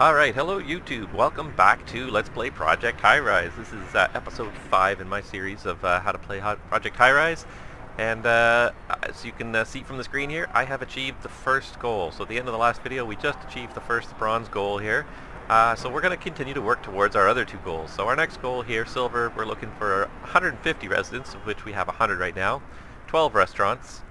Alright, hello YouTube. Welcome back to Let's Play Project Highrise. This is episode 5 in my series of how to play Project Highrise. And as you can see from the screen here, I have achieved the first goal. So at the end of the last video, we just achieved the first bronze goal here. So we're going to continue to work towards our other two goals. So our next goal here, silver, we're looking for 150 residents, of which we have 100 right now, 12 restaurants.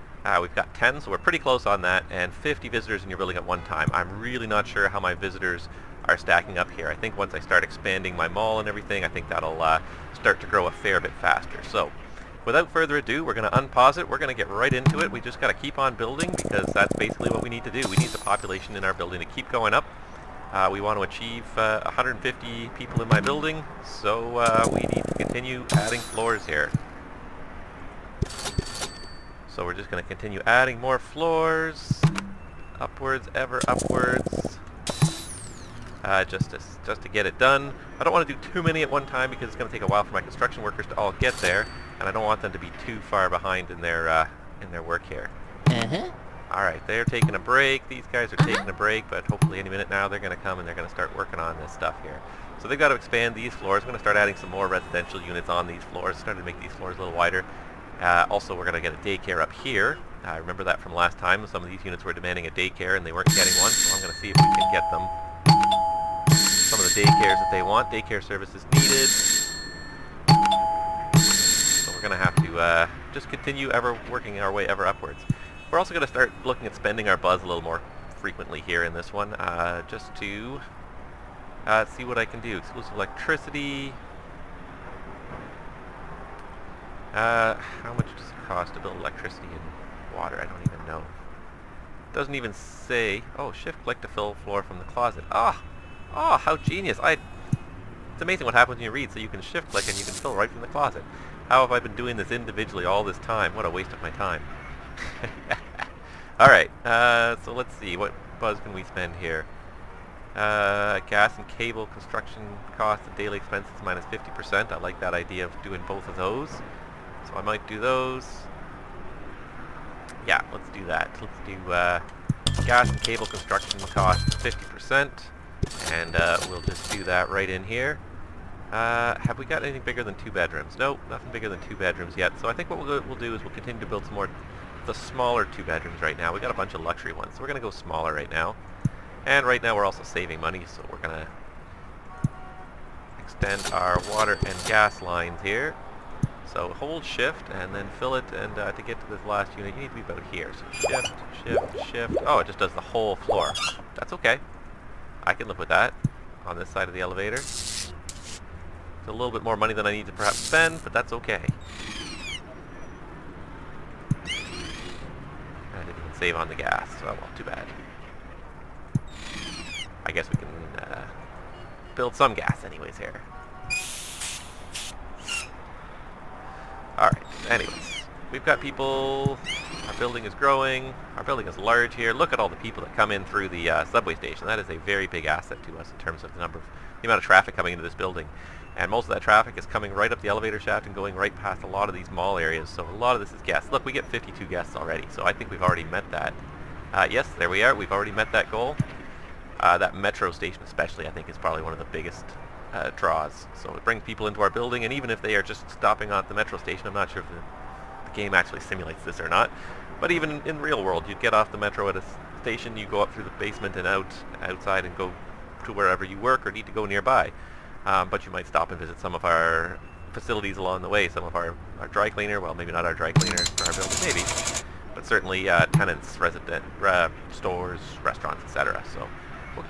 We've got 10, so we're pretty close on that, and 50 visitors in your building at one time. I'm really not sure how my visitors are stacking up here. I think once I start expanding my mall and everything, I think that'll start to grow a fair bit faster. So, without further ado, we're going to unpause it. We're going to get right into it. We just got to keep on building because that's basically what we need to do. We need the population in our building to keep going up. We want to achieve 150 people in my building, so we need to continue adding floors here. So we're just going to continue adding more floors, upwards, ever upwards, just to get it done. I don't want to do too many at one time because it's going to take a while for my construction workers to all get there, and I don't want them to be too far behind in their work here. All right, they're taking a break. These guys are taking a break, but hopefully any minute now they're going to come and they're going to start working on this stuff here. So they've got to expand these floors. I'm going to start adding some more residential units on these floors, starting to make these floors a little wider. Also, we're going to get a daycare up here. I remember that from last time. Some of these units were demanding a daycare and they weren't getting one, so I'm going to see if we can get them some of the daycares that they want. Daycare services needed. So we're going to have to just continue working our way ever upwards. We're also going to start looking at spending our buzz a little more frequently here in this one, just to see what I can do. Exclusive electricity. How much does it cost to build electricity and water? I don't even know. It doesn't even say. Oh, shift click to fill floor from the closet. How genius! It's amazing what happens when you read. So you can shift click and you can fill right from the closet. How have I been doing this individually all this time? What a waste of my time. All right. So let's see. What buzz can we spend here? Gas and cable construction costs and daily expenses minus 50%. I like that idea of doing both of those. So I might do those. Yeah, let's do that. Let's do gas and cable construction cost 50%. And we'll just do that right in here. Have we got anything bigger than 2 bedrooms? Nope, nothing bigger than 2 bedrooms yet. So I think what we'll do is we'll continue to build some more the smaller 2 bedrooms right now. We got a bunch of luxury ones, so we're going to go smaller right now. And right now we're also saving money, so we're going to extend our water and gas lines here. So hold shift and then fill it, and to get to this last unit you need to be about here. So shift, shift, shift. Oh, it just does the whole floor. That's okay. I can live with that on this side of the elevator. It's a little bit more money than I need to perhaps spend, but that's okay. I didn't even save on the gas. Oh well, too bad. I guess we can build some gas anyways here. Alright, anyways. We've got people. Our building is growing. Our building is large here. Look at all the people that come in through the subway station. That is a very big asset to us in terms of the amount of traffic coming into this building. And most of that traffic is coming right up the elevator shaft and going right past a lot of these mall areas. So a lot of this is guests. Look, we get 52 guests already. So I think we've already met that. Yes, there we are. We've already met that goal. That metro station especially, I think, is probably one of the biggest draws. So it brings people into our building, and even if they are just stopping at the metro station, I'm not sure if the game actually simulates this or not, but even in real world, you'd get off the metro at a station, you go up through the basement and outside and go to wherever you work or need to go nearby. But you might stop and visit some of our facilities along the way, some of our dry cleaner, well, maybe not our dry cleaner for our building, maybe, but certainly tenants, resident stores, restaurants, etc. So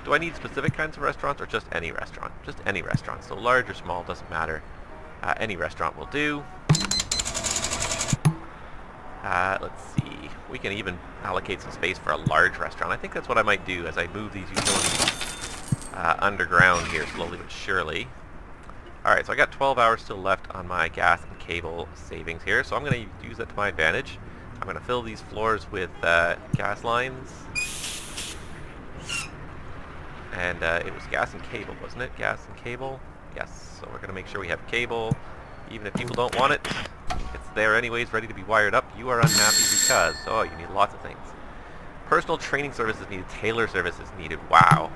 do I need specific kinds of restaurants or just any restaurant? Just any restaurant. So large or small, doesn't matter. Any restaurant will do. Let's see. We can even allocate some space for a large restaurant. I think that's what I might do as I move these utilities underground here slowly but surely. Alright, so I got 12 hours still left on my gas and cable savings here, so I'm going to use that to my advantage. I'm going to fill these floors with gas lines. And it was gas and cable, wasn't it? Gas and cable? Yes. So we're going to make sure we have cable. Even if people don't want it, it's there anyways, ready to be wired up. You are unhappy because, oh, you need lots of things. Personal training services needed. Tailor services needed. Wow.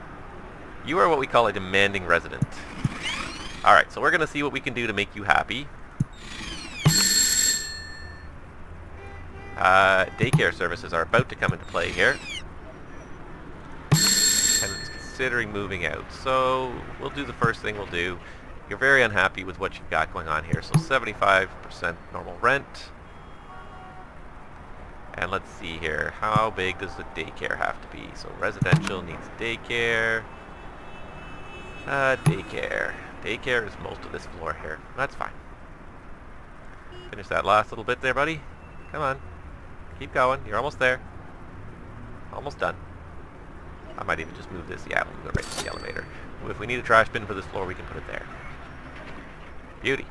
You are what we call a demanding resident. Alright, so we're going to see what we can do to make you happy. Daycare services are about to come into play here. Tenant's considering moving out. So we'll do the first thing we'll do. You're very unhappy with what you've got going on here. So 75% normal rent. And let's see here. How big does the daycare have to be? So residential needs daycare. Daycare. Daycare is most of this floor here. That's fine. Finish that last little bit there, buddy. Come on. Keep going. You're almost there. Almost done. I might even just move this. Yeah, we'll go right to the elevator. If we need a trash bin for this floor, we can put it there. Beauty.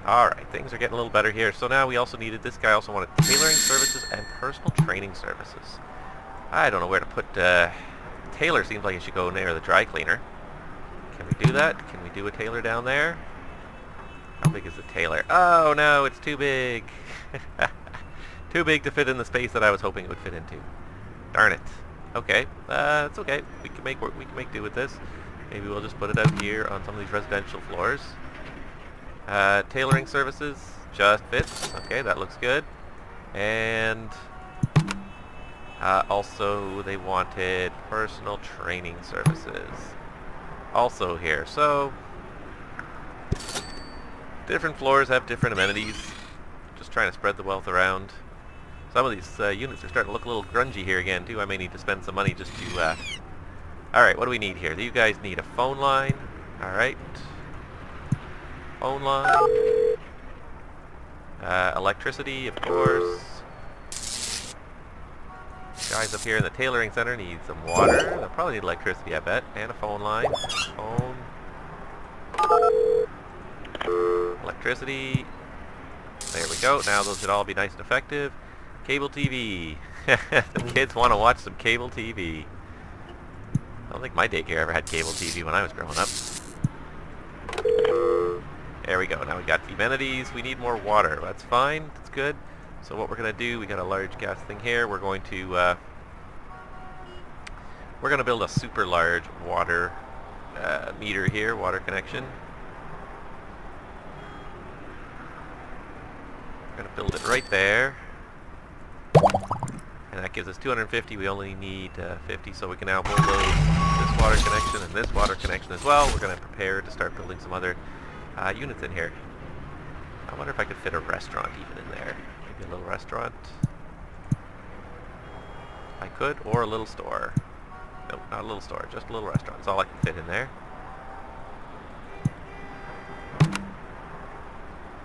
Alright, things are getting a little better here. So now we also needed, this guy also wanted tailoring services and personal training services. I don't know where to put, Tailor seems like it should go near the dry cleaner. Can we do that? Can we do a Tailor down there? How big is the Tailor? Oh no, it's too big. Too big to fit in the space that I was hoping it would fit into. Darn it. Okay, it's okay. We can make do with this. Maybe we'll just put it out here on some of these residential floors. Tailoring services just fits. Okay, that looks good. And also they wanted personal training services. Also here. So different floors have different amenities. Just trying to spread the wealth around. Some of these units are starting to look a little grungy here again, too. I may need to spend some money just to... Alright, what do we need here? You guys need a phone line. Alright. Phone line. Electricity, of course. Guys up here in the tailoring center need some water. They'll probably need electricity, I bet. And a phone line. Phone. Electricity. There we go. Now those should all be nice and effective. Cable TV. The kids want to watch some cable TV. I don't think my daycare ever had cable TV when I was growing up. There we go. Now we got the amenities. We need more water. That's fine. That's good. So what we're going to do, we got a large gas thing here. We're going to build a super large water meter here, water connection. We're going to build it right there. And that gives us 250. We only need 50, so we can now bulldoze this water connection and this water connection as well. We're going to prepare to start building some other units in here. I wonder if I could fit a restaurant even in there. Maybe a little restaurant. I could, or a little store. Nope, not a little store, just a little restaurant. That's all I can fit in there.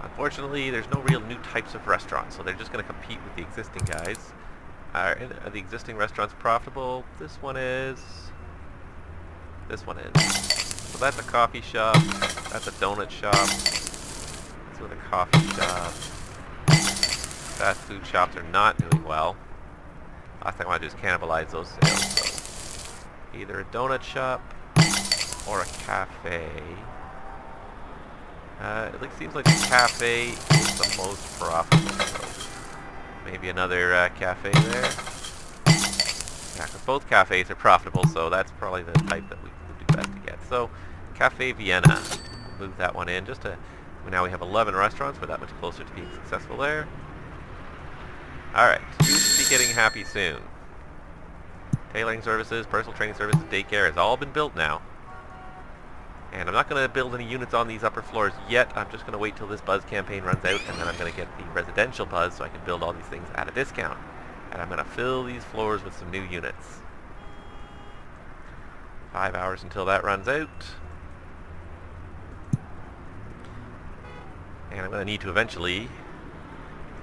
Unfortunately, there's no real new types of restaurants, so they're just going to compete with the existing guys. Are the existing restaurants profitable? This one is. This one is. So that's a coffee shop. That's a donut shop. That's with a coffee shop. Fast food shops are not doing well. Last thing I want to do is cannibalize those sales. So either a donut shop or a cafe. It seems like the cafe is the most profitable. So maybe another cafe there. Yeah, because both cafes are profitable, so that's probably the type that we would do best to get. So, Cafe Vienna. Move that one in just to... Now we have 11 restaurants. We're that much closer to being successful there. Alright, you should be getting happy soon. Tailoring services, personal training services, daycare has all been built now. And I'm not going to build any units on these upper floors yet. I'm just going to wait till this buzz campaign runs out, and then I'm going to get the residential buzz so I can build all these things at a discount. And I'm going to fill these floors with some new units. 5 hours until that runs out. And I'm going to need to eventually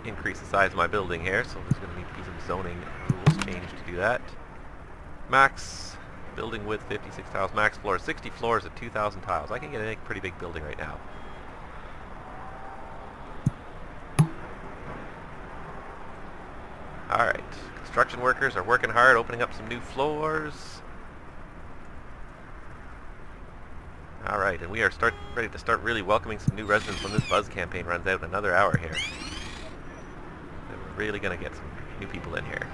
increase the size of my building here, so there's going to need to be some zoning rules changed to do that. Max building width 56 tiles, max floor 60 floors at 2,000 tiles. I can get a pretty big building right now. Alright, construction workers are working hard, opening up some new floors. Alright, and we are ready to start really welcoming some new residents when this buzz campaign runs out in another hour here. And we're really going to get some new people in here.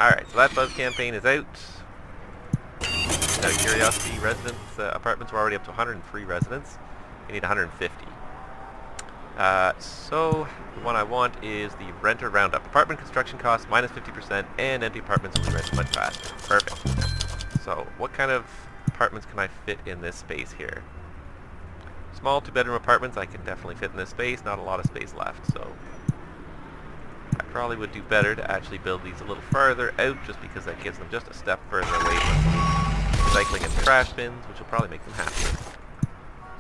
Alright, so that buzz campaign is out. Out of curiosity, residents, apartments, we're already up to 103 residents. We need 150. So, the one I want is the renter roundup. Apartment construction costs minus 50% and empty apartments will be rented much faster. Perfect. So, what kind of apartments can I fit in this space here? Small 2-bedroom apartments I can definitely fit in this space. Not a lot of space left, so I probably would do better to actually build these a little farther out just because that gives them just a step further away from recycling and trash bins, which will probably make them happier.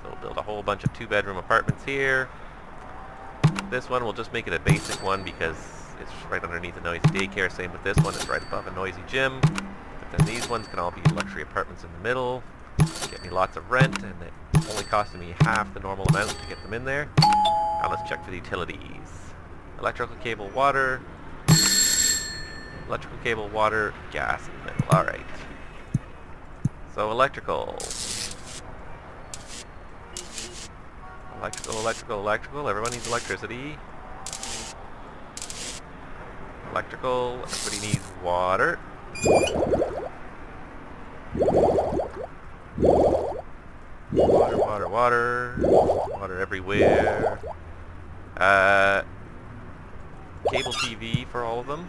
So we'll build a whole bunch of 2-bedroom apartments here. This one we'll just make it a basic one because it's right underneath a noisy daycare. Same with this one, it's right above a noisy gym. But then these ones can all be luxury apartments in the middle. Get me lots of rent, and it's only costing me half the normal amount to get them in there. Now let's check for the utilities. Electrical cable, water. Electrical cable, water, gas in the middle. Alright. So electrical. Electrical. Everyone needs electricity. Electrical. Everybody needs water. Water everywhere. Cable TV for all of them.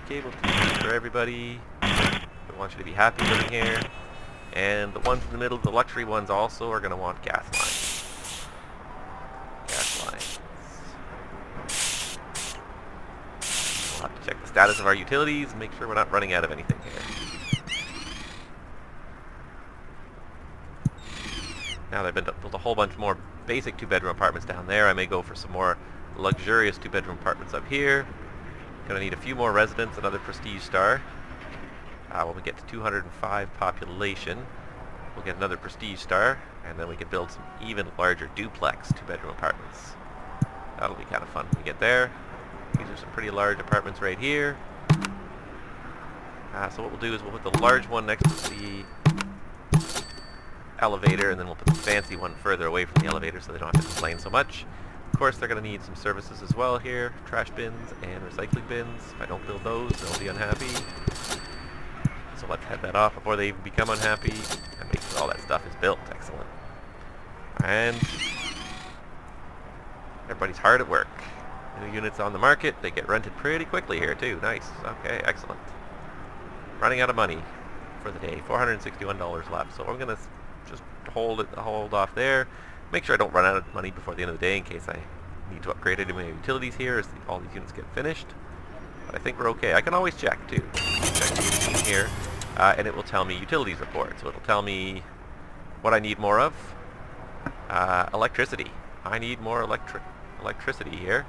Cable TV for everybody. I want you to be happy living here. And the ones in the middle, the luxury ones also are going to want gas lines. Gas lines. We'll have to check the status of our utilities and make sure we're not running out of anything here. Now they've built a whole bunch more basic 2-bedroom apartments down there. I may go for some more luxurious 2-bedroom apartments up here. Gonna need a few more residents, another prestige star. When we get to 205 population, we'll get another prestige star, and then we can build some even larger duplex 2-bedroom apartments. That'll be kind of fun when we get there. These are some pretty large apartments right here. So what we'll do is we'll put the large one next to the elevator, and then we'll put the fancy one further away from the elevator so they don't have to complain so much. Of course, they're going to need some services as well here. Trash bins and recycling bins. If I don't build those, they'll be unhappy. So let's head that off before they even become unhappy and make sure all that stuff is built. Excellent. And everybody's hard at work. New units on the market. They get rented pretty quickly here too. Nice. Okay, excellent. Running out of money for the day. $461 left. So I'm going to just hold off there. Make sure I don't run out of money before the end of the day in case I need to upgrade any of my utilities here as all these units get finished. But I think we're okay. I can always check too. Check the machine here, and it will tell me utilities report. So it'll tell me what I need more of. Electricity. I need more electricity here.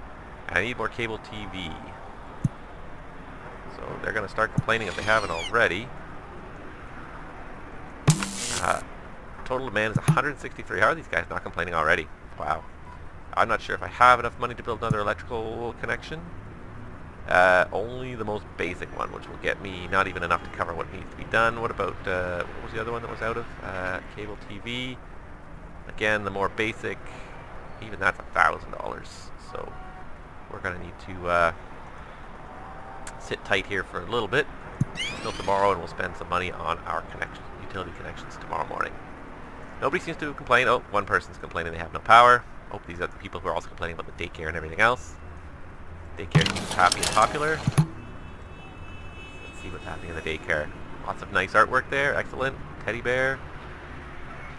And I need more cable TV. So they're going to start complaining if they haven't already. Total demand is 163. How are these guys not complaining already? Wow. I'm not sure if I have enough money to build another electrical connection. Only the most basic one, which will get me not even enough to cover what needs to be done. What about, what was the other one that was out of? Cable TV. Again, the more basic, even that's $1,000. So we're going to need to sit tight here for a little bit until tomorrow, and we'll spend some money on our utility connections tomorrow morning. Nobody seems to complain. Oh, one person's complaining they have no power. Oh, these are the people who are also complaining about the daycare and everything else. Daycare seems happy and popular. Let's see what's happening in the daycare. Lots of nice artwork there. Excellent. Teddy bear.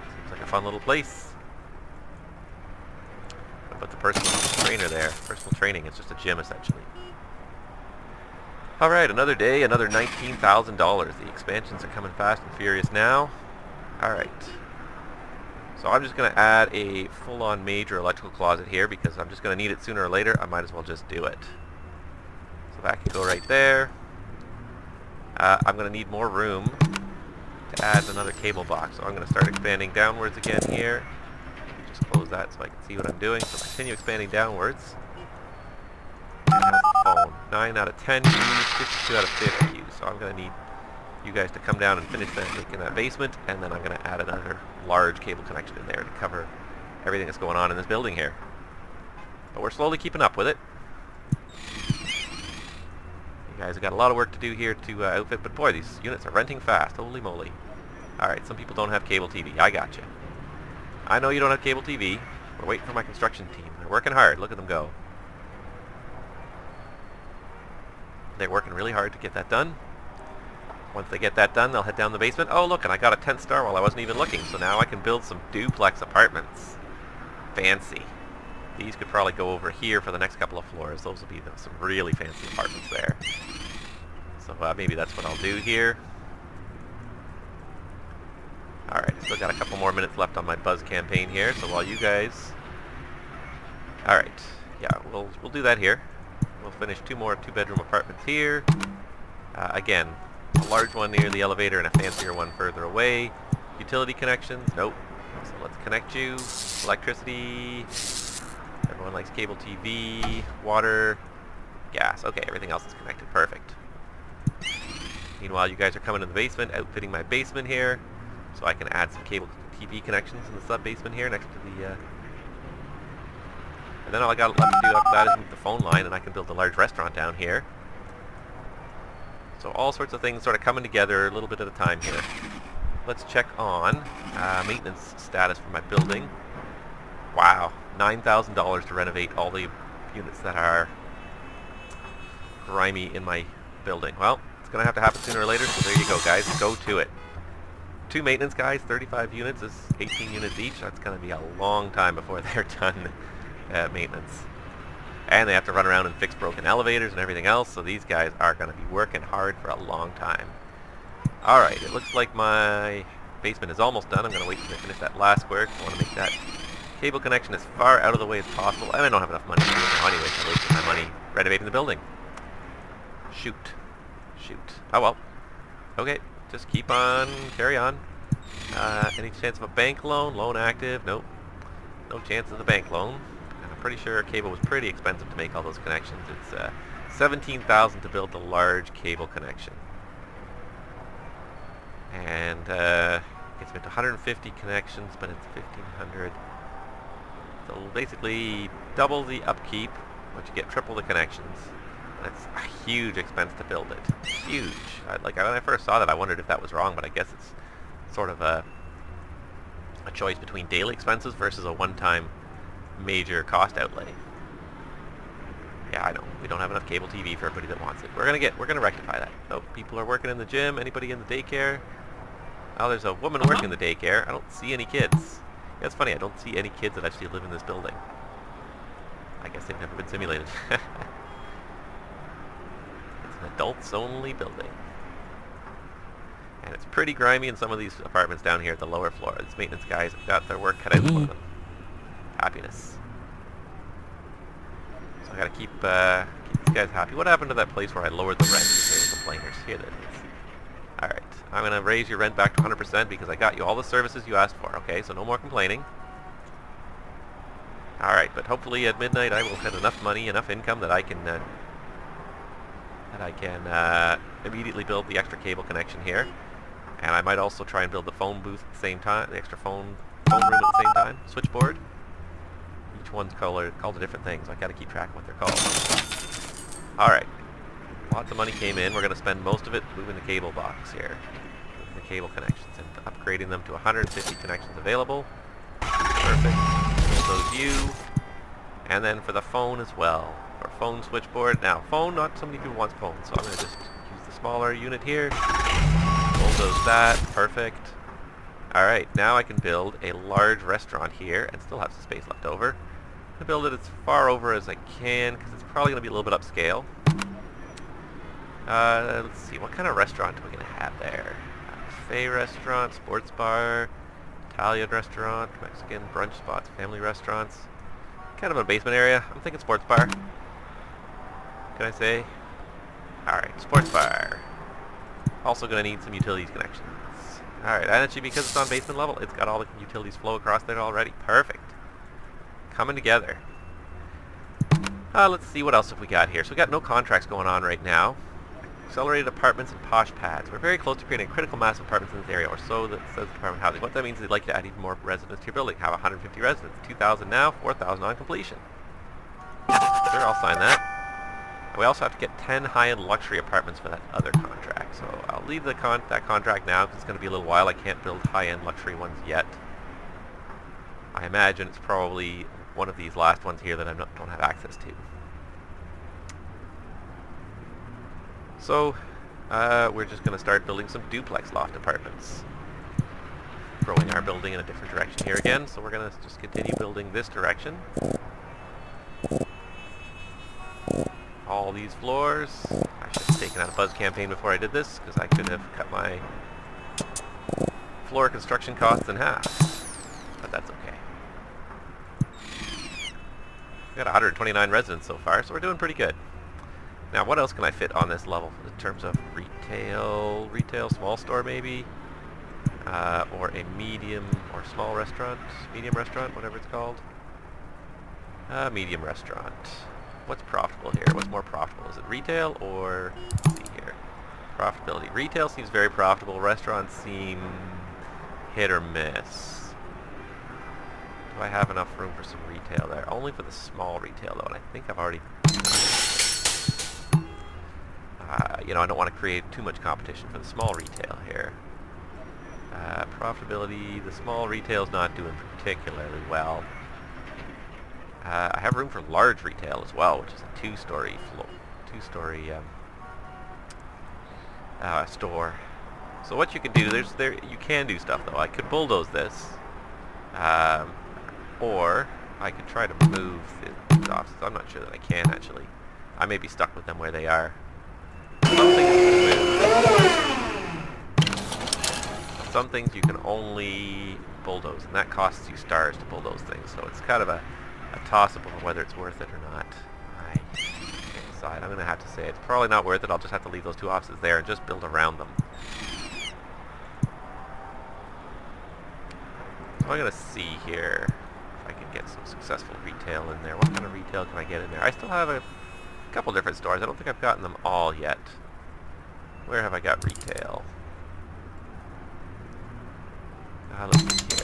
Seems like a fun little place. What about the personal trainer there? Personal training. It's just a gym, essentially. Alright, another day, another $19,000. The expansions are coming fast and furious now. Alright. So I'm just going to add a full-on major electrical closet here because I'm just going to need it sooner or later. I might as well just do it. So that can go right there. I'm going to need more room to add another cable box. So I'm going to start expanding downwards again here. Just close that so I can see what I'm doing. So continue expanding downwards. And how's the phone? 9 out of 10 Qs, 52 out of 50 Qs. So I'm going to need you guys to come down and finish that in that basement, and then I'm going to add another large cable connection in there to cover everything that's going on in this building here. But we're slowly keeping up with it. You guys have got a lot of work to do here to outfit, but boy, these units are renting fast. Holy moly. Alright, some people don't have cable TV. I got you. I know you don't have cable TV. We're waiting for my construction team. They're working hard. Look at them go. They're working really hard to get that done. Once they get that done, they'll head down the basement. Oh, look, and I got a 10th star while I wasn't even looking, so now I can build some duplex apartments. Fancy. These could probably go over here for the next couple of floors. Those will be some really fancy apartments there. So maybe that's what I'll do here. Alright, still got a couple more minutes left on my buzz campaign here, so while you guys... Alright, yeah, we'll do that here. We'll finish 2 more 2-bedroom apartments here. Again, a large one near the elevator and a fancier one further away. Utility connections? Nope. So let's connect you. Electricity. Everyone likes cable TV, water, gas. Okay, everything else is connected. Perfect. Meanwhile, you guys are coming to the basement, outfitting my basement here. So I can add some cable TV connections in the sub-basement here next to the... And then all I got left to do after that is move the phone line, and I can build a large restaurant down here. So all sorts of things sort of coming together a little bit at a time here. Let's check on maintenance status for my building. Wow, $9,000 to renovate all the units that are grimy in my building. Well, it's going to have to happen sooner or later, so there you go, guys. Go to it. 2 maintenance guys, 35 units is 18 units each. That's going to be a long time before they're done maintenance. And they have to run around and fix broken elevators and everything else, so these guys are going to be working hard for a long time. Alright, it looks like my basement is almost done. I'm going to wait until I finish that last square because I want to make that cable connection as far out of the way as possible. And I don't have enough money to do it now anyway, so I'm wasting my money renovating the building. Shoot. Oh well. Okay, just keep on, carry on. Any chance of a bank loan? Loan active? Nope. No chance of the bank loan. And I'm pretty sure cable was pretty expensive to make all those connections. It's $17,000 to build the large cable connection. And it's been 150 connections, but it's 1,500. So basically double the upkeep, but you get triple the connections. And it's a huge expense to build it. Huge. Like when I first saw that, I wondered if that was wrong, but I guess it's sort of a choice between daily expenses versus a one-time major cost outlay. Yeah, I know. We don't have enough cable TV for everybody that wants it. We're gonna rectify that. Oh, people are working in the gym. Anybody in the daycare? Oh, there's a woman working in the daycare. I don't see any kids. Yeah, it's funny. I don't see any kids that actually live in this building. I guess they've never been simulated. It's an adults-only building. And it's pretty grimy in some of these apartments down here at the lower floor. These maintenance guys have got their work cut out for them. Happiness. So I gotta keep these guys happy. What happened to that place where I lowered the rent because they were complainers? Here that is. Alright, I'm gonna raise your rent back to 100% because I got you all the services you asked for, okay? So no more complaining. Alright, but hopefully at midnight I will have enough money, enough income that I can immediately build the extra cable connection here. And I might also try and build the phone booth at the same time, the extra phone room at the same time, switchboard. Each one's called a different thing, so I gotta keep track of what they're called. Alright. Lots of money came in. We're gonna spend most of it moving the cable box here. Moving the cable connections and upgrading them to 150 connections available. Perfect. Those you. And then for the phone as well. For phone switchboard. Now, phone, not so many people want phones, so I'm gonna just use the smaller unit here. Bulldoze that. Perfect. Alright, now I can build a large restaurant here and still have some space left over. I'm going to build it as far over as I can because it's probably going to be a little bit upscale. Let's see, what kind of restaurant are we going to have there? Buffet restaurant, sports bar, Italian restaurant, Mexican brunch spots, family restaurants. Kind of a basement area. I'm thinking sports bar. Can I say? Alright, sports bar. Also going to need some utilities connections. Alright, and actually because it's on basement level, it's got all the utilities flow across there already. Perfect. Coming together. Let's see what else have we got here. So we got no contracts going on right now. Accelerated apartments and posh pads. We're very close to creating a critical mass of apartments in this area, or so that says Department of Housing. What that means is they'd like to add even more residents to your building. Have 150 residents. 2,000 now, 4,000 on completion. Sure, I'll sign that. And we also have to get 10 high-end luxury apartments for that other contract. So I'll leave that contract now because it's going to be a little while. I can't build high-end luxury ones yet. I imagine it's probably one of these last ones here that I don't have access to. So we're just going to start building some duplex loft apartments. Growing our building in a different direction here again, so we're going to just continue building this direction. All these floors. I should have taken out a buzz campaign before I did this, because I could have cut my floor construction costs in half. But that's okay. We've got 129 residents so far, so we're doing pretty good. Now, what else can I fit on this level in terms of retail? Retail, small store maybe? Or a medium or small restaurant? Medium restaurant, whatever it's called. Medium restaurant. What's profitable here? What's more profitable? Is it retail or... let's see here. Profitability. Retail seems very profitable. Restaurants seem hit or miss. Do I have enough room for some retail there? Only for the small retail though, and I think I've already done it. You know, I don't want to create too much competition for the small retail here. Profitability, the small retail is not doing particularly well. I have room for large retail as well, which is a two-story store. So what you can do, you can do stuff though. I could bulldoze this, or I could try to move the offices. I'm not sure that I can actually. I may be stuck with them where they are. Some things you can only bulldoze, and that costs you stars to bulldoze things. So it's kind of a toss-up on whether it's worth it or not. I can't decide. I'm going to have to say it's probably not worth it. I'll just have to leave those two offices there and just build around them. So I'm going to see here if I can get some successful retail in there. What kind of retail can I get in there? I still have a couple different stores. I don't think I've gotten them all yet. Where have I got retail? Let's see here.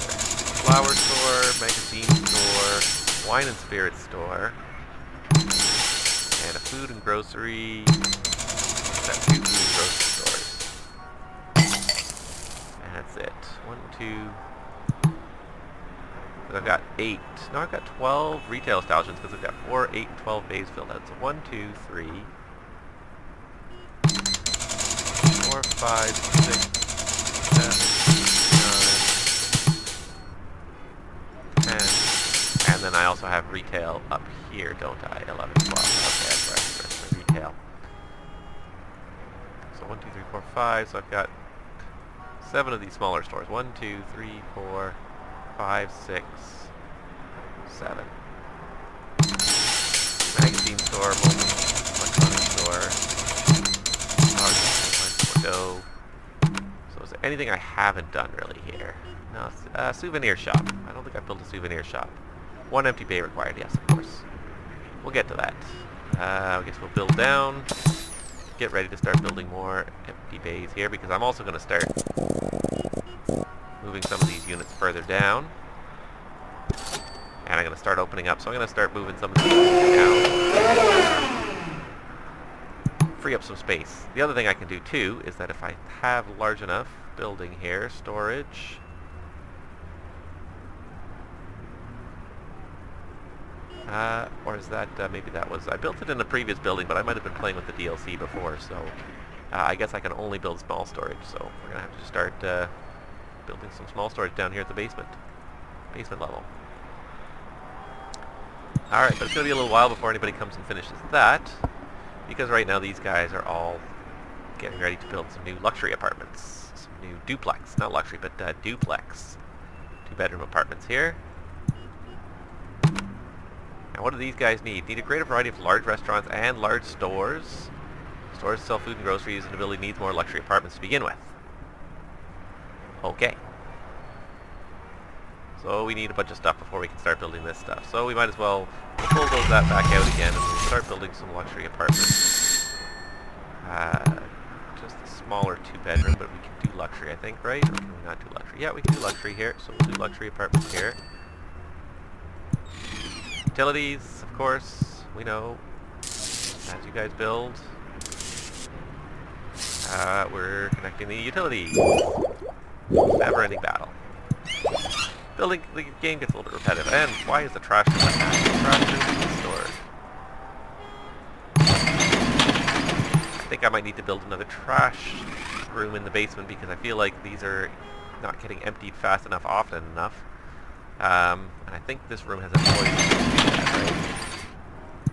Flower store, magazine store, wine and spirit store, and a food and grocery. That's two food and grocery stores. And that's it. 1, 2. I've got 8. No, I've got 12 retail establishments because I've got 4, 8, and 12 bays filled out. So 1, 2, 3, 4, 5, 6, 7, 9, 10. And then I also have retail up here, don't I? 11, 12. Okay, that's right. That's my retail. So 1, 2, 3, 4, 5. So I've got 7 of these smaller stores. 1, 2, 3, 4, 5, 6, 7. Magazine store, mobile electronics store, go. So is there anything I haven't done really here? No, souvenir shop. I don't think I've built a souvenir shop. 1 empty bay required, yes, of course. We'll get to that. I guess we'll build down. Get ready to start building more empty bays here because I'm also going to start moving some of these units further down. And I'm going to start opening up, so I'm going to start moving some of these down. Free up some space. The other thing I can do too is that if I have large enough building here, storage. Or is that, maybe that was, I built it in the previous building, but I might have been playing with the DLC before, so I guess I can only build small storage, so we're going to have to start building some small storage down here at the basement level. Alright, but it's going to be a little while before anybody comes and finishes that, because right now these guys are all getting ready to build some new luxury apartments. Some new duplex, not luxury, but duplex. 2-bedroom apartments here. Now what do these guys need? Need a greater variety of large restaurants and large stores. Stores sell food and groceries, and the building needs more luxury apartments to begin with. Okay. So we need a bunch of stuff before we can start building this stuff. So we might as well bulldoze that back out again and we'll start building some luxury apartments. Just a smaller 2-bedroom, but we can do luxury, I think, right? Or can we not do luxury? Yeah, we can do luxury here, so we'll do luxury apartments here. Utilities, of course, we know. as you guys build, we're connecting the utility. Never-ending battle. Building, the game gets a little bit repetitive. And why is the trash room like that? The trash room is stored. I think I might need to build another trash room in the basement because I feel like these are not getting emptied fast enough, often enough. And I think this room has employees to do that,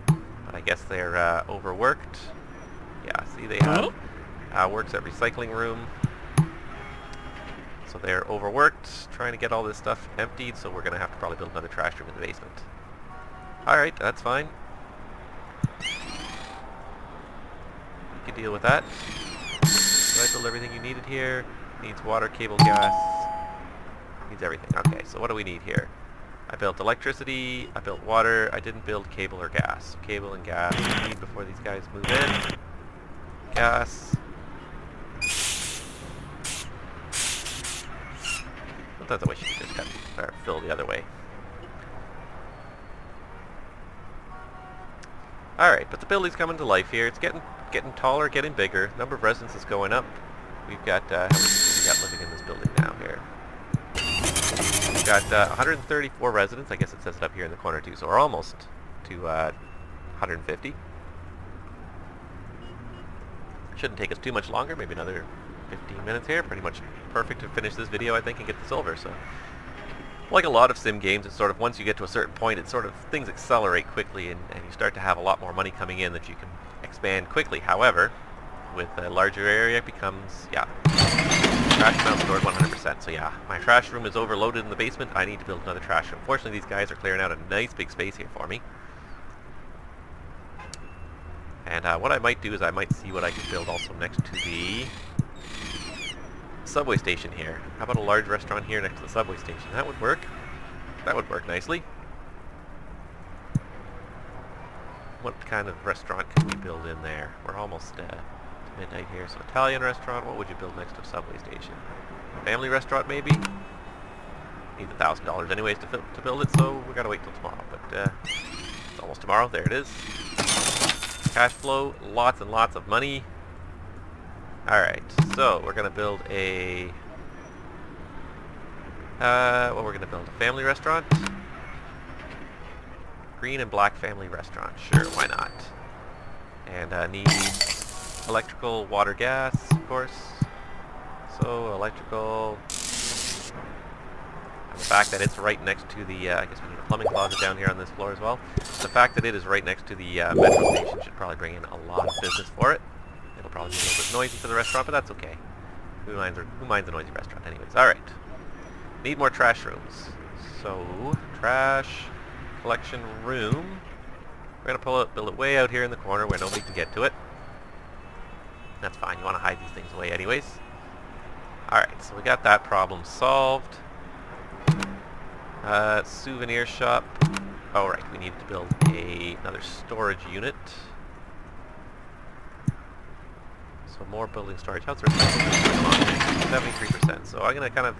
right? But I guess they're overworked. Yeah, see, they have works at recycling room. So they're overworked, trying to get all this stuff emptied, so we're going to have to probably build another trash room in the basement. Alright, that's fine. We can deal with that. Did I build everything you needed here? Needs water, cable, gas. Needs everything. Okay, so what do we need here? I built electricity, I built water, I didn't build cable or gas. So cable and gas we need before these guys move in. Gas. Sometimes I wish you could just cut or fill the other way. Alright, but the building's coming to life here. It's getting taller, getting bigger. Number of residents is going up. We've got, how many people we got living in this building now here? We've got 134 residents. I guess it says it up here in the corner too, so we're almost to 150. Shouldn't take us too much longer, maybe another 15 minutes here. Pretty much perfect to finish this video, I think, and get the silver. So, like a lot of sim games, it's sort of, once you get to a certain point, it's sort of, things accelerate quickly, and you start to have a lot more money coming in that you can expand quickly. However, with a larger area, it becomes, yeah, trash amount stored 100%. So yeah, my trash room is overloaded in the basement. I need to build another trash room. Fortunately, these guys are clearing out a nice big space here for me. And what I might do is I might see what I can build also next to the subway station here. How about a large restaurant here next to the subway station? That would work. That would work nicely. What kind of restaurant can we build in there? We're almost midnight here, so Italian restaurant. What would you build next to a subway station? Family restaurant, maybe? Need $1,000 anyways to build it, so we gotta wait till tomorrow. But it's almost tomorrow. There it is. Cash flow, lots and lots of money. Alright, so we're gonna build a well, we're gonna build a family restaurant. Green and black family restaurant. Sure, why not? And need electrical, water, gas, of course. So electrical. And the fact that it's right next to the, I guess we need a plumbing closet down here on this floor as well. The fact that it is right next to the metro station should probably bring in a lot of business for it. It'll probably be a little bit noisy for the restaurant, but that's okay. Who minds a noisy restaurant anyways? Alright. Need more trash rooms. So, trash collection room. We're going to build it way out here in the corner where nobody can get to it. That's fine. You want to hide these things away anyways. Alright, so we got that problem solved. Souvenir shop. Oh, right. We need to build another storage unit. So more building storage. How's the recycling going along here? 73%. So I'm going to kind of,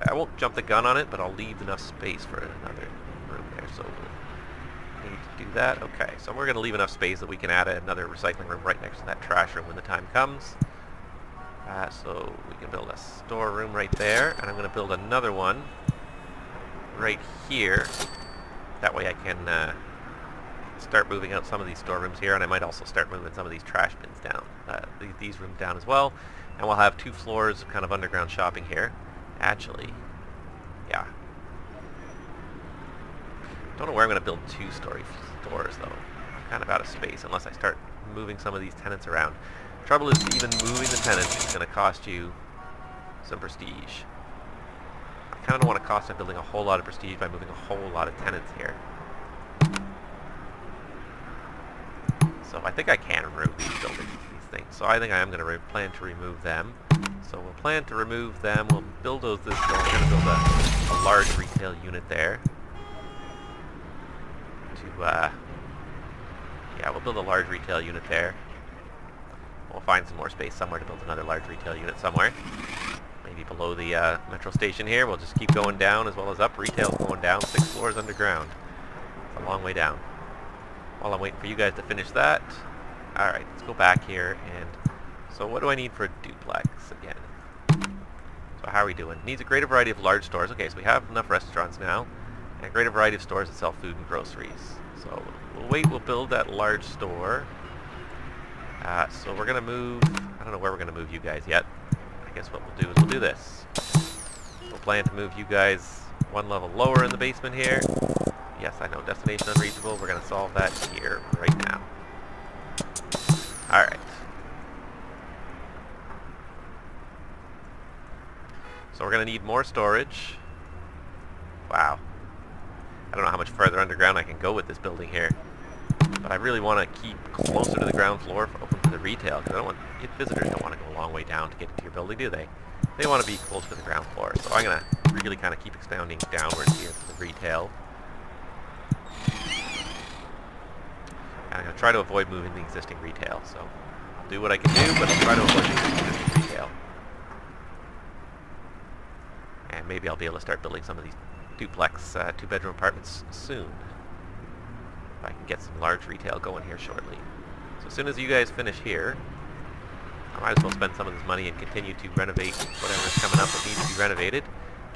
I won't jump the gun on it, but I'll leave enough space for another room there. So we'll need to do that. Okay, so we're going to leave enough space that we can add another recycling room right next to that trash room when the time comes. So we can build a storeroom right there, and I'm going to build another one right here. That way I can start moving out some of these storerooms here, and I might also start moving some of these trash bins down, these rooms down as well. And we'll have 2 floors of kind of underground shopping here. Actually, yeah. Don't know where I'm going to build 2-story stores though. I'm kind of out of space unless I start moving some of these tenants around. Trouble is, even moving the tenants is going to cost you some prestige. I kind of don't want to cost I'm building a whole lot of prestige by moving a whole lot of tenants here. So I think I can remove these buildings, these things. So I think I am going to plan to remove them. So we'll plan to remove them. We'll bulldoze this. So we're going to build a large retail unit there. Yeah, we'll build a large retail unit there. We'll find some more space somewhere to build another large retail unit somewhere. Maybe below the metro station here. We'll just keep going down as well as up. Retail's going down 6 floors underground. It's a long way down. while I'm waiting for you guys to finish that. Alright, let's go back here and... So what do I need for a duplex again? So how are we doing? Needs a greater variety of large stores. Okay, so we have enough restaurants now. And a greater variety of stores that sell food and groceries. So we'll wait, we'll build that large store. So we're going to move... I don't know where we're going to move you guys yet. I guess what we'll do is we'll do this. We'll plan to move you guys one level lower in the basement here. Yes, I know, destination unreachable. We're going to solve that here right now. Alright. So we're going to need more storage. Wow. I don't know how much further underground I can go with this building here. But I really want to keep closer to the ground floor for open for the retail, because I don't want... Visitors don't want to go a long way down to get into your building, do they? They want to be close to the ground floor. So I'm going to really kind of keep expounding downwards here to the retail. And I'm going to try to avoid moving the existing retail. So I'll do what I can do, but I'll try to avoid moving the existing retail. And maybe I'll be able to start building some of these duplex two-bedroom apartments soon. If I can get some large retail going here shortly. So as soon as you guys finish here, I might as well spend some of this money and continue to renovate whatever's coming up that needs to be renovated.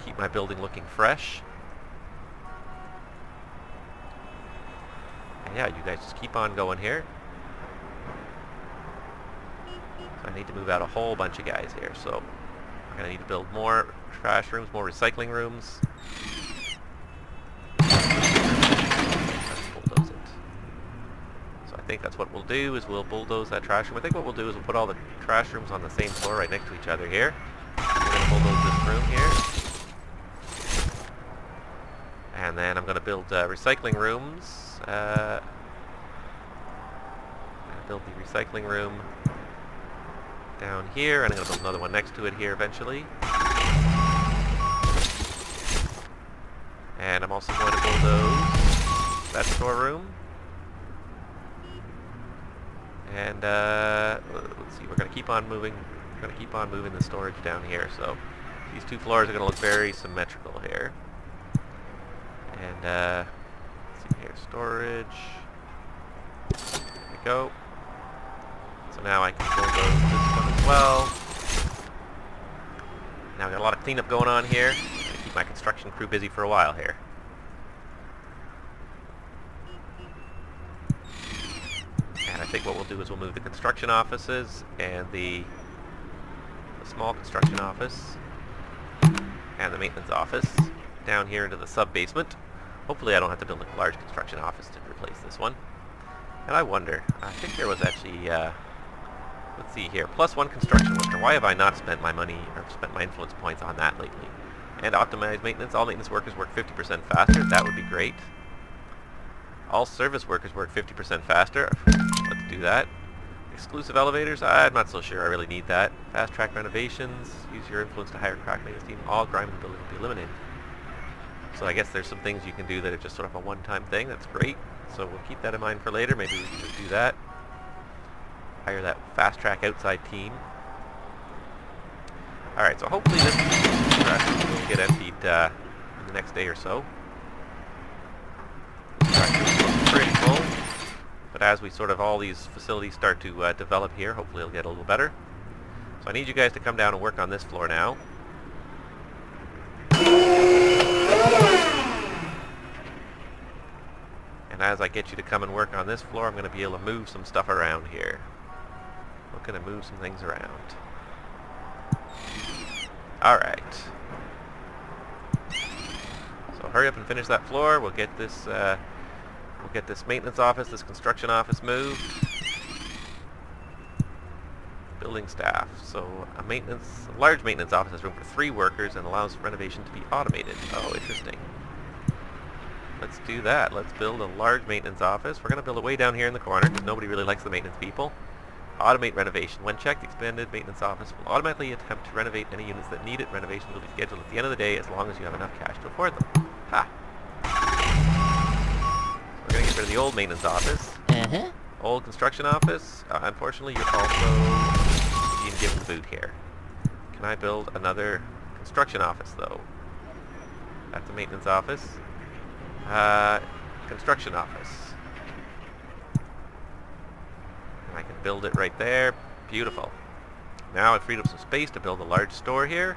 Keep my building looking fresh. And yeah, you guys just keep on going here. So I need to move out a whole bunch of guys here. So I'm going to need to build more trash rooms, more recycling rooms. I think that's what we'll do, is we'll bulldoze that trash room. I think what we'll do is we'll put all the trash rooms on the same floor right next to each other here. We're going to bulldoze this room here. And then I'm going to build recycling rooms. I'm going to build the recycling room down here, and I'm going to build another one next to it here eventually. And I'm also going to bulldoze that storeroom. And let's see, we're going to keep on moving. We're going to keep on moving the storage down here. So these two floors are going to look very symmetrical here. And let's see here, storage. There we go. So now I can bulldoze this one as well. Now we've got a lot of cleanup going on here. I'm going to keep my construction crew busy for a while here. I think what we'll do is we'll move the construction offices and the small construction office and the maintenance office down here into the sub-basement. Hopefully I don't have to build a large construction office to replace this one. And I wonder, I think there was actually, let's see here, +1 construction worker. Why have I not spent my money or spent my influence points on that lately? And optimize maintenance. All maintenance workers work 50% faster. That would be great. All service workers work 50% faster. Let's do that. Exclusive elevators, I'm not so sure I really need that. Fast track renovations, use your influence to hire a crack maintenance team. All grime in the building will be eliminated. So I guess there's some things you can do that are just sort of a one-time thing. That's great. So we'll keep that in mind for later. Maybe we can just do that. Hire that fast track outside team. Alright, so hopefully this trash room will get emptied in the next day or so. Pretty full, but as we sort of all these facilities start to develop here, hopefully it'll get a little better. So I need you guys to come down and work on this floor now. And as I get you to come and work on this floor, I'm going to be able to move some stuff around here. I'm going to move some things around. Alright. So hurry up and finish that floor. We'll get this maintenance office, this construction office moved. Building staff. So a large maintenance office has room for 3 workers and allows renovation to be automated. Oh, interesting. Let's do that. Let's build a large maintenance office. We're going to build it way down here in the corner because nobody really likes the maintenance people. Automate renovation. When checked, the expanded maintenance office will automatically attempt to renovate any units that need it. Renovations will be scheduled at the end of the day as long as you have enough cash to afford them. Ha! We're going to get rid of the old maintenance office. Old construction office. Unfortunately, you're also being given the boot here. Can I build another construction office, though? That's a maintenance office. Construction office. build it right there. Beautiful. Now I've freed up some space to build a large store here.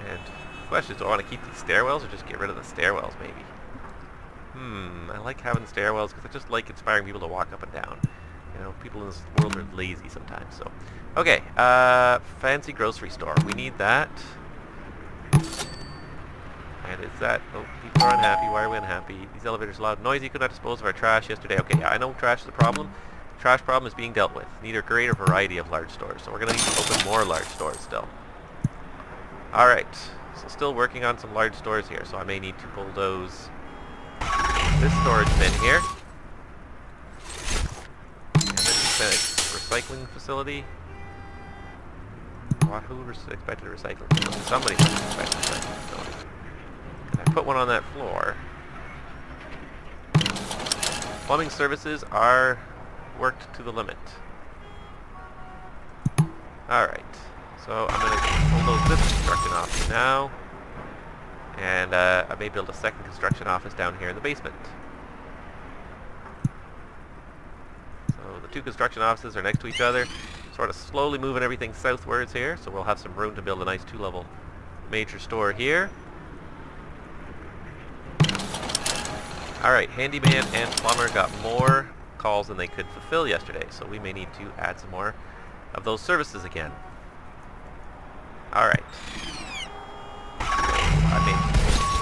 And the question is, do I want to keep these stairwells or just get rid of the stairwells maybe? I like having the stairwells because I just like inspiring people to walk up and down. You know, people in this world are lazy sometimes, so. Okay, fancy grocery store. We need that. And is that... Oh, people are unhappy. Why are we unhappy? These elevators are loud, noisy. Could not dispose of our trash yesterday. Okay, yeah, I know trash is a problem. The trash problem is being dealt with. Need a greater variety of large stores. So we're going to need to open more large stores still. Alright, so still working on some large stores here. So I may need to bulldoze this storage bin here. And this is a recycling facility. Who expected a recycling facility? Somebody must expect a recycling facility. I put one on that floor. Plumbing services are worked to the limit. Alright, so I'm going to bulldoze this construction office now. And I may build a second construction office down here in the basement. So the two construction offices are next to each other. Sort of slowly moving everything southwards here, so we'll have some room to build a nice two-level major store here. Alright, handyman and plumber got more calls than they could fulfill yesterday, so we may need to add some more of those services again. Alright. So I made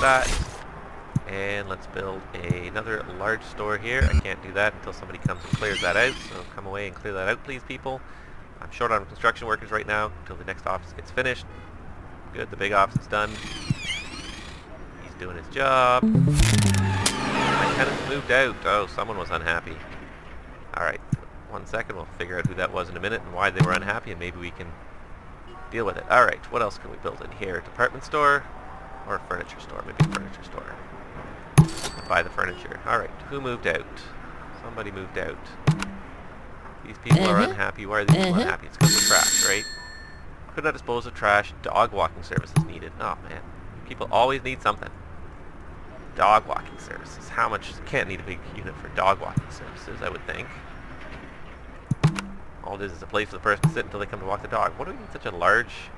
that. And let's build another large store here. I can't do that until somebody comes and clears that out, so come away and clear that out, please, people. I'm short on construction workers right now until the next office gets finished. Good, the big office is done. He's doing his job. My tenants moved out. Oh, someone was unhappy. Alright, 1 second. We'll figure out who that was in a minute and why they were unhappy, and maybe we can deal with it. Alright, what else can we build in here? Department store or a furniture store? Maybe a furniture store. Buy the furniture. Alright, who moved out? Somebody moved out. These people are unhappy. Why are these people unhappy? It's because of trash, right? Could not dispose of trash. Dog walking services needed. Oh, man. People always need something. Dog walking services. How much? Can't need a big unit for dog walking services, I would think. All it is a place for the person to sit until they come to walk the dog. What do we need such a large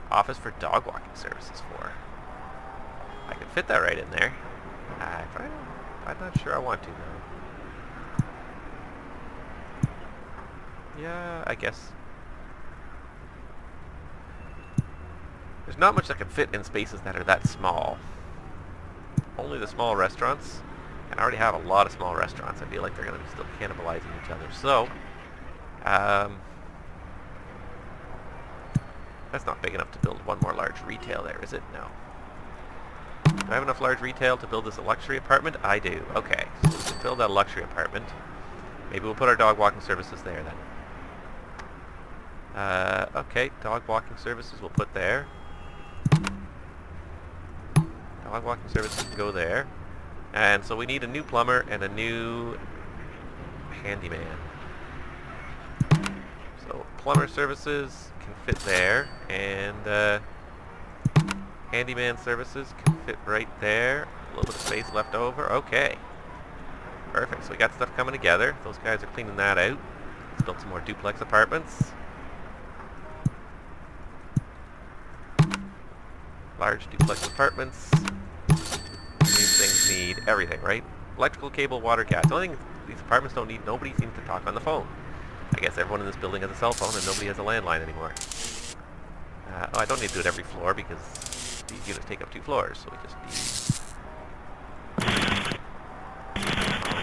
office for dog walking services for? I could fit that right in there. I'm not sure I want to, though. Yeah, I guess. There's not much that can fit in spaces that are that small. Only the small restaurants. And I already have a lot of small restaurants. I feel like they're going to be still cannibalizing each other. So, that's not big enough to build one more large retail there, is it? No. Do I have enough large retail to build this a luxury apartment? I do. Okay, so we can build that luxury apartment. Maybe we'll put our dog walking services there then. Okay, dog walking services we'll put there. Dog walking services can go there. And so we need a new plumber and a new handyman. So plumber services can fit there, and handyman services can fit right there. A little bit of space left over. Okay. Perfect. So we got stuff coming together. Those guys are cleaning that out. Let's build some more duplex apartments. Large duplex apartments. These things need everything, right? Electrical, cable, water, gas. The only thing these apartments don't need, nobody seems to talk on the phone. I guess everyone in this building has a cell phone and nobody has a landline anymore. Oh, I don't need to do it every floor because these units take up 2 floors, so we just need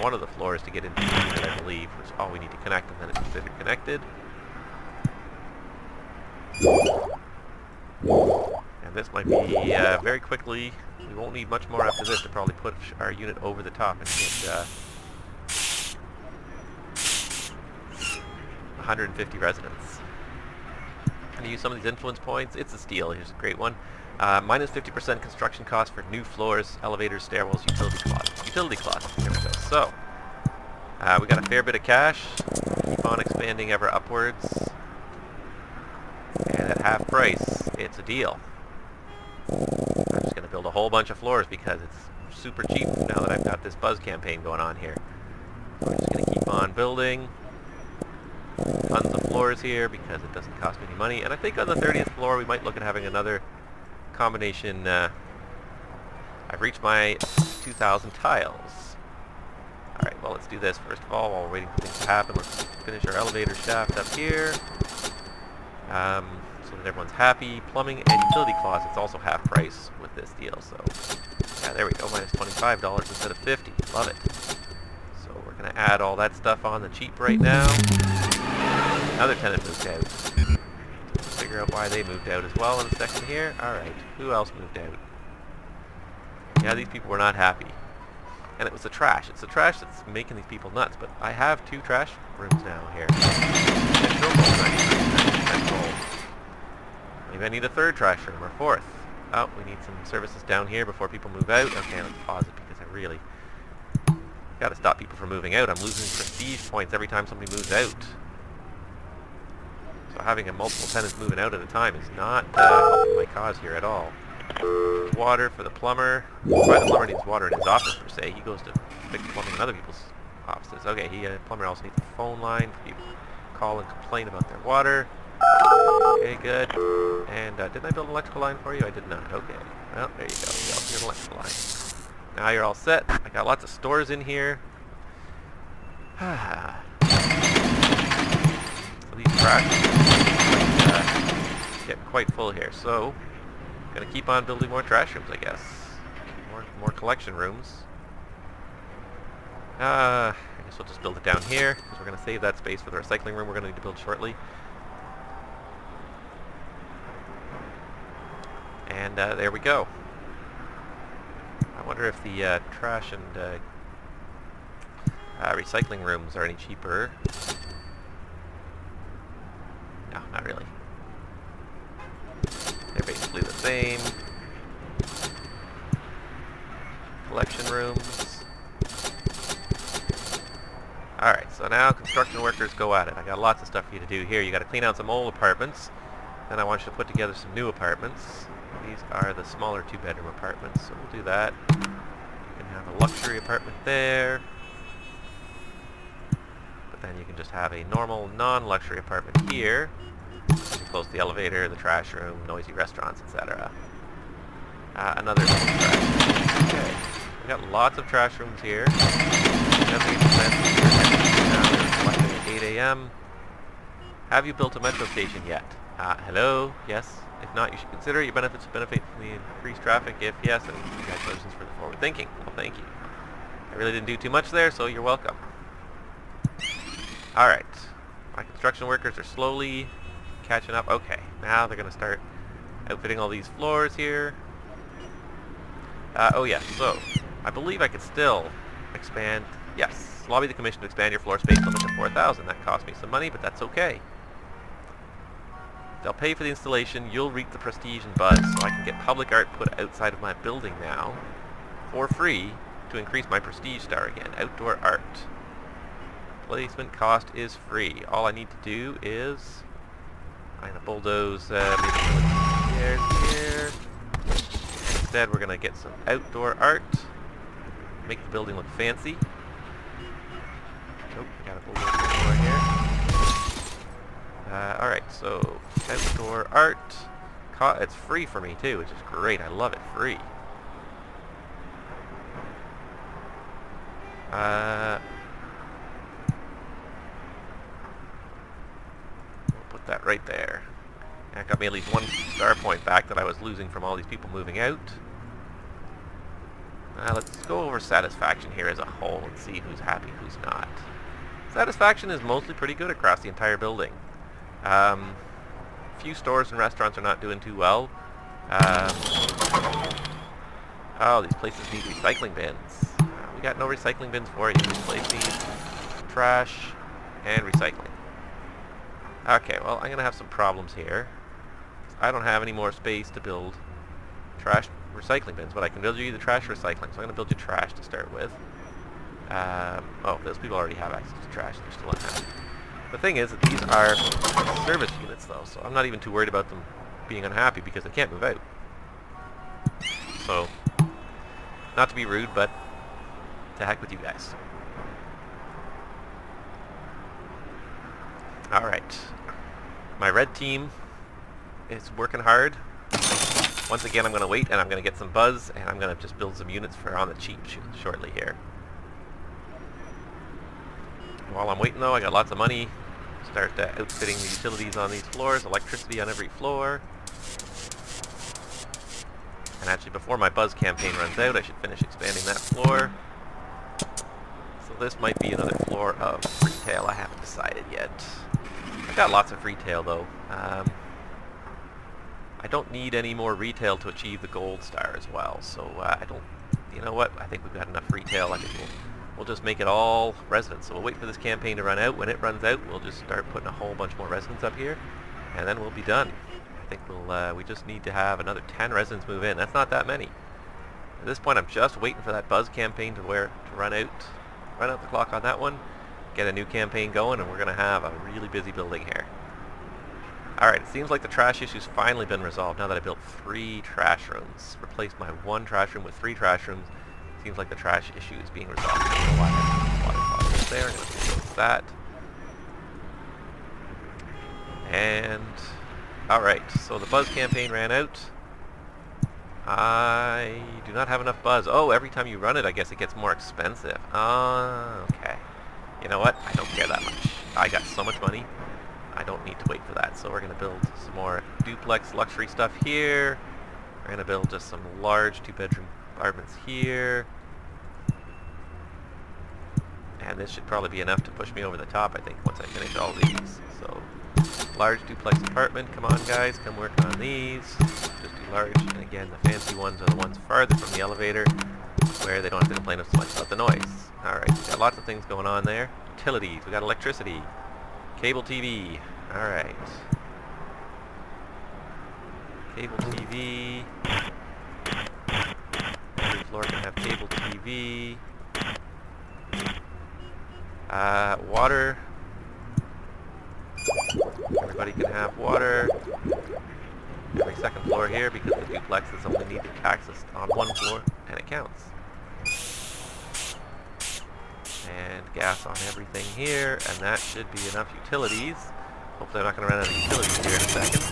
one of the floors to get into the unit, I believe, which is all we need to connect, and then it's considered connected. And this might be very quickly. We won't need much more after this to probably push our unit over the top and get 150 residents. Can you use some of these influence points? It's a steal. Here's a great one. Minus 50% construction cost for new floors, elevators, stairwells, utility closets. Utility closets. There we go. So, we got a fair bit of cash. Keep on expanding ever upwards. And at half price, it's a deal. I'm just going to build a whole bunch of floors because it's super cheap now that I've got this buzz campaign going on here. So we're just going to keep on building. Tons of floors here because it doesn't cost me any money. And I think on the 30th floor we might look at having another combination. I've reached my 2,000 tiles. Alright, well let's do this first of all while we're waiting for things to happen. Let's finish our elevator shaft up here. So that everyone's happy. Plumbing and utility closets also half price with this deal. So yeah, there we go, minus $25 instead of $50. Love it. So we're going to add all that stuff on the cheap right now. Another tenant moved out. Figure out why they moved out as well in a second here. Alright, who else moved out? Yeah, these people were not happy. And it was the trash. It's the trash that's making these people nuts. But I have 2 trash rooms now here. Maybe I need a 3rd trash room, or 4th. Oh, we need some services down here before people move out. Okay, let's pause it because I really got to stop people from moving out. I'm losing prestige points every time somebody moves out. So having a multiple tenants moving out at a time is not helping my cause here at all. Water for the plumber. Why the plumber needs water in his office per se? He goes to fix plumbing in other people's offices. Okay, plumber also needs a phone line for people to call and complain about their water. Okay, good. And didn't I build an electrical line for you? I did not. Okay. Well, there you go. Here's an electrical line. Now you're all set. I got lots of stores in here. So these tracks getting quite full here. So gonna keep on building more trash rooms, I guess. More collection rooms. I guess we'll just build it down here because we're gonna save that space for the recycling room we're gonna need to build shortly. And there we go. I wonder if the trash and recycling rooms are any cheaper. No, not really. They're basically the same. Collection rooms. Alright, so now construction workers go at it. I got lots of stuff for you to do here. You got to clean out some old apartments. Then I want you to put together some new apartments. These are the smaller 2-bedroom apartments, so we'll do that. You can have a luxury apartment there. But then you can just have a normal, non-luxury apartment here. Close to the elevator, the trash room, noisy restaurants, etc. Another trash room. Okay. We got lots of trash rooms here. 78% now we're collecting at 8 a.m. Have you built a metro station yet? Hello? Yes? If not, you should consider it. Your benefits benefit from the increased traffic. If yes, then congratulations for the forward thinking. Well, thank you. I really didn't do too much there, so you're welcome. Alright. My construction workers are slowly catching up. Okay, now they're going to start outfitting all these floors here. Oh yeah, so I believe I could still expand. Yes, lobby the commission to expand your floor space limit to 4,000. That cost me some money, but that's okay. They'll pay for the installation. You'll reap the prestige and buzz, so I can get public art put outside of my building now for free to increase my prestige star again. Outdoor art. Placement cost is free. All I need to do is I'm going to bulldoze maybe chairs here. Instead, we're going to get some outdoor art. Make the building look fancy. Nope, got a bulldoze one more here. Alright, so outdoor art. It's free for me too, which is great. I love it. Free. We'll put that right there. That got me at least 1 star point back that I was losing from all these people moving out. Let's go over satisfaction here as a whole and see who's happy, who's not. Satisfaction is mostly pretty good across the entire building. Few stores and restaurants are not doing too well. Oh, these places need recycling bins. We got no recycling bins for you. This place needs trash and recycling. Okay, well, I'm going to have some problems here. I don't have any more space to build trash recycling bins, but I can build you the trash recycling. So I'm going to build you trash to start with. Oh, those people already have access to trash. They're still unhappy. The thing is that these are service units, though, so I'm not even too worried about them being unhappy because they can't move out. So, Not to be rude, but to heck with you guys. Alright. My red team is working hard. Once again, I'm going to wait, and I'm going to get some buzz, and I'm going to just build some units for on the cheap shortly here. While I'm waiting, though, I got lots of money. Start outfitting the utilities on these floors, electricity on every floor. And actually, before my buzz campaign runs out, I should finish expanding that floor. So this might be another floor of retail. I haven't decided yet. I've got lots of retail, though. I don't need any more retail to achieve the gold star as well, so I don't... You know what? I think we've got enough retail. I think we'll just make it all residents. So we'll wait for this campaign to run out. When it runs out, we'll just start putting a whole bunch more residents up here, and then we'll be done. I think we just need to have another 10 residents move in. That's not that many. At this point, I'm just waiting for that buzz campaign to run out the clock on that one, get a new campaign going, and we're going to have a really busy building here. Alright, it seems like the trash issue's finally been resolved now that I built 3 trash rooms. Replaced my 1 trash room with 3 trash rooms. Seems like the trash issue is being resolved. I don't know why I have water bottles there. I'm going to fix that. And... Alright, so the buzz campaign ran out. I do not have enough buzz. Oh, every time you run it, I guess it gets more expensive. Okay. You know what? I don't care that much. I got so much money. I don't need to wait for that. So we're going to build some more duplex luxury stuff here. We're going to build just some large 2-bedroom apartments here. And this should probably be enough to push me over the top, I think, once I finish all these. So, large duplex apartment. Come on, guys. Come work on these. Just do large. And again, the fancy ones are the ones farther from the elevator, where they don't have to complain so much about the noise. Alright, we got lots of things going on there. Utilities. We got electricity. Cable TV. Alright. Cable TV. Every floor can have cable TV. Water. Everybody can have water. Every second floor here, because the duplexes only need to be accessed on 1 floor, and it counts. And gas on everything here, and that should be enough utilities. Hopefully I'm not going to run out of utilities here in a second.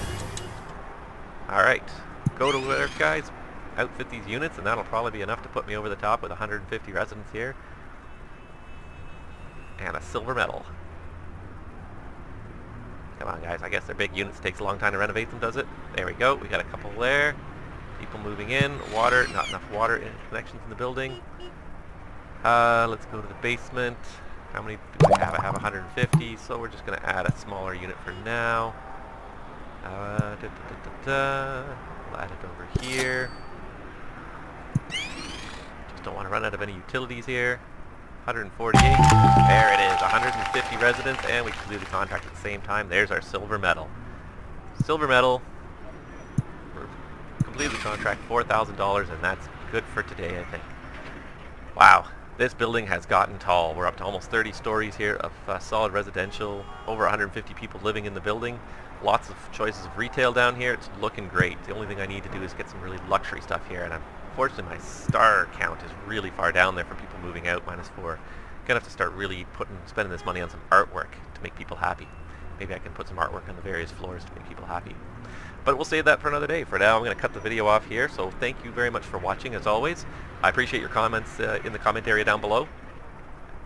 Alright, go to work, guys. Outfit these units, and that'll probably be enough to put me over the top with 150 residents here. And a silver medal. Come on, guys. I guess they're big units. Takes a long time to renovate them, does it? There we go. We got a couple there. People moving in. Water. Not enough water connections in the building. Let's go to the basement. How many do I have? I have 150, so we're just going to add a smaller unit for now. We'll add it over here. Just don't want to run out of any utilities here. 148. There it is. 150 residents, and we completed the contract at the same time. There's our silver medal. Silver medal. We're completed the contract, $4,000, and that's good for today, I think. Wow. This building has gotten tall. We're up to almost 30 stories here of solid residential. Over 150 people living in the building. Lots of choices of retail down here. It's looking great. The only thing I need to do is get some really luxury stuff here, and unfortunately my star count is really far down there from people moving out, -4. Gonna have to start really spending this money on some artwork to make people happy. Maybe I can put some artwork on the various floors to make people happy. But we'll save that for another day. For now, I'm going to cut the video off here, so thank you very much for watching, as always. I appreciate your comments in the comment area down below.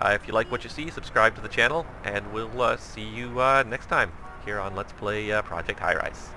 If you like what you see, subscribe to the channel, and we'll see you next time here on Let's Play Project Highrise.